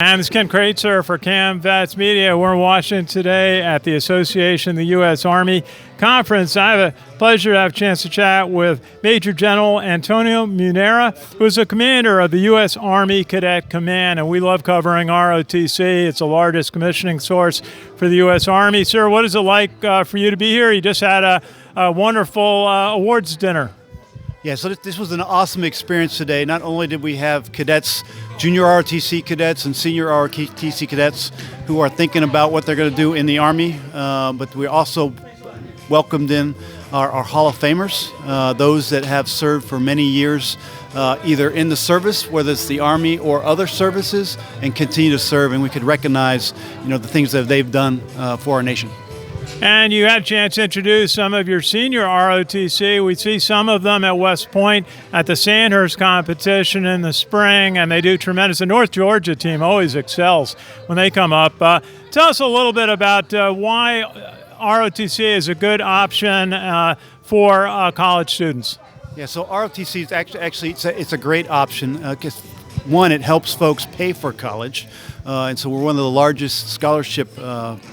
And this is Ken Kraetzer for CAMMVETS Media. We're in Washington today at the Association of the U.S. Army Conference. I have a pleasure to have a chance to chat with Major General Antonio Munera, who is the commander of the U.S. Army Cadet Command, and we love covering ROTC. It's the largest commissioning source for the U.S. Army. Sir, what is it like for you to be here? You just had a wonderful awards dinner. Yeah, so this was an awesome experience today. Not only did we have cadets, junior ROTC cadets and senior ROTC cadets who are thinking about what they're going to do in the Army, but we also welcomed in our Hall of Famers, those that have served for many years either in the service, whether it's the Army or other services, and continue to serve, and we could recognize the things that they've done for our nation. And you had a chance to introduce some of your senior ROTC. We see some of them at West Point at the Sandhurst competition in the spring, and they do tremendous. The North Georgia team always excels when they come up. Tell us a little bit about why ROTC is a good option for college students. Yeah, so ROTC is actually it's a great option because one, it helps folks pay for college. And so we're one of the largest scholarship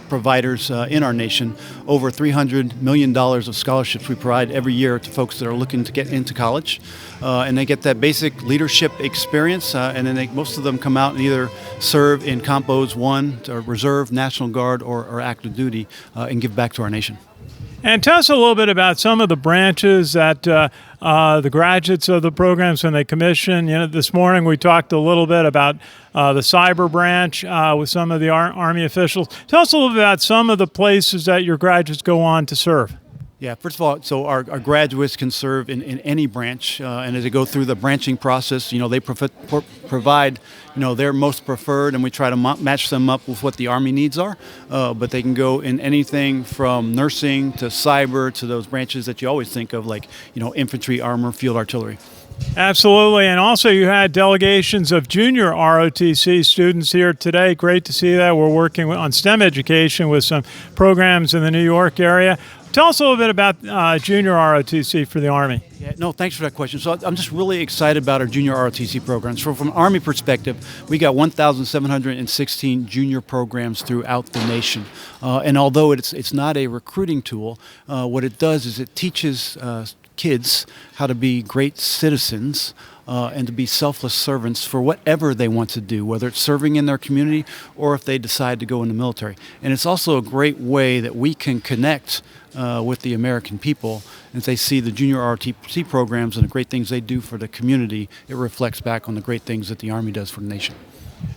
providers in our nation. Over $300 million of scholarships we provide every year to folks that are looking to get into college. And they get that basic leadership experience, and then most of them come out and either serve in Compos 1, or Reserve, National Guard, or active duty, and give back to our nation. And tell us a little bit about some of the branches that the graduates of the programs when they commission. This morning we talked a little bit about the cyber branch with some of the Army officials. Tell us a little bit about some of the places that your graduates go on to serve. Yeah, first of all, so our graduates can serve in any branch, and as they go through the branching process, they provide, their most preferred, and we try to match them up with what the Army needs are. But they can go in anything from nursing to cyber to those branches that you always think of, like, infantry, armor, field artillery. Absolutely, and also you had delegations of junior ROTC students here today. Great to see that. We're working on STEM education with some programs in the New York area. Tell us a little bit about junior ROTC for the Army. Yeah, no, thanks for that question. So I'm just really excited about our junior ROTC programs. From an Army perspective, we got 1,716 junior programs throughout the nation. And although it's not a recruiting tool, what it does is it teaches kids how to be great citizens and to be selfless servants for whatever they want to do, whether it's serving in their community or if they decide to go in the military. And it's also a great way that we can connect with the American people. As they see the junior ROTC programs and the great things they do for the community, it reflects back on the great things that the Army does for the nation.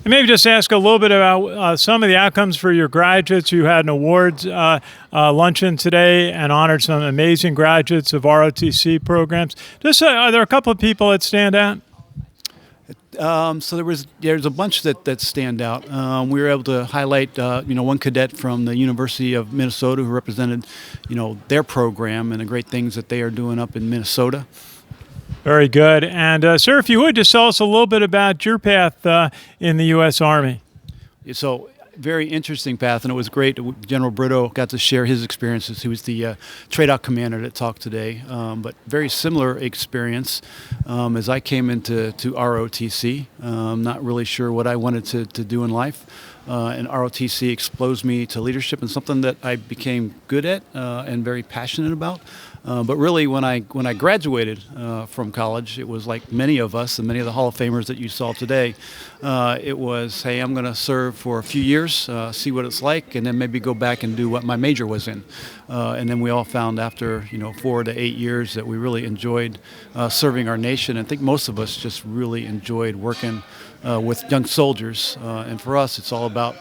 And maybe just ask a little bit about some of the outcomes for your graduates. You had an awards luncheon today and honored some amazing graduates of ROTC programs. Just are there a couple of people that stand out? So there's a bunch that stand out. We were able to highlight one cadet from the University of Minnesota who represented their program and the great things that they are doing up in Minnesota. Very good. And sir, if you would just tell us a little bit about your path in the U.S. Army. So very interesting path, and it was great. General Brito got to share his experiences. He was the trade-out commander that talked today, but very similar experience as I came into ROTC. Not really sure what I wanted to do in life, and ROTC exposed me to leadership and something that I became good at and very passionate about. But really, when I graduated from college, it was like many of us and many of the Hall of Famers that you saw today. It was, hey, I'm going to serve for a few years, see what it's like, and then maybe go back and do what my major was in. And then we all found after 4 to 8 years that we really enjoyed serving our nation. I think most of us just really enjoyed working with young soldiers. And for us, it's all about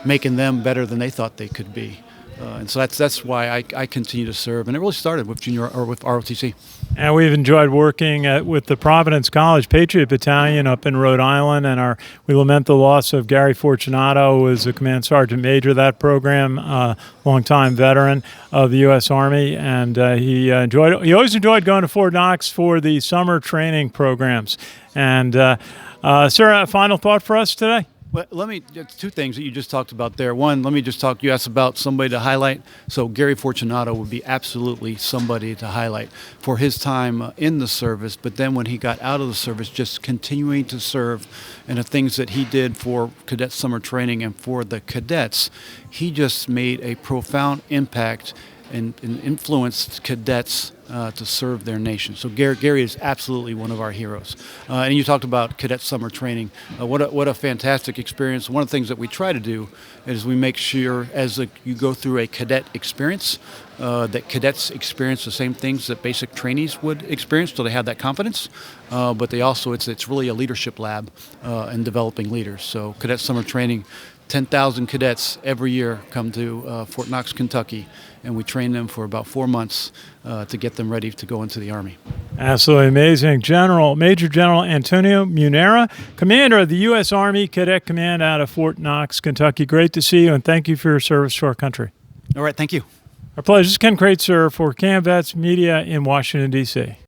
making them better than they thought they could be. And so that's why I continue to serve, and it really started with with ROTC. And we've enjoyed working with the Providence College Patriot Battalion up in Rhode Island, and we lament the loss of Gary Fortunato, who was a Command Sergeant Major of that program, longtime veteran of the U.S. Army, and he always enjoyed going to Fort Knox for the summer training programs. And sir, a final thought for us today? Well, two things that you just talked about there. One, let me just talk, you asked about somebody to highlight. So Gary Fortunato would be absolutely somebody to highlight for his time in the service, but then when he got out of the service, just continuing to serve and the things that he did for cadet summer training and for the cadets, he just made a profound impact and influenced cadets to serve their nation. So Gary is absolutely one of our heroes. And you talked about cadet summer training. What a fantastic experience. One of the things that we try to do is we make sure you go through a cadet experience that cadets experience the same things that basic trainees would experience, so they have that confidence. But they also, it's really a leadership lab in developing leaders. So cadet summer training, 10,000 cadets every year come to Fort Knox, Kentucky, and we train them for about 4 months to get them ready to go into the Army. Absolutely amazing. Major General Antonio Munera, Commander of the U.S. Army Cadet Command out of Fort Knox, Kentucky. Great to see you, and thank you for your service to our country. All right, thank you. Our pleasure. This is Ken Kraetzer for CAMMVETS Media in Washington, D.C.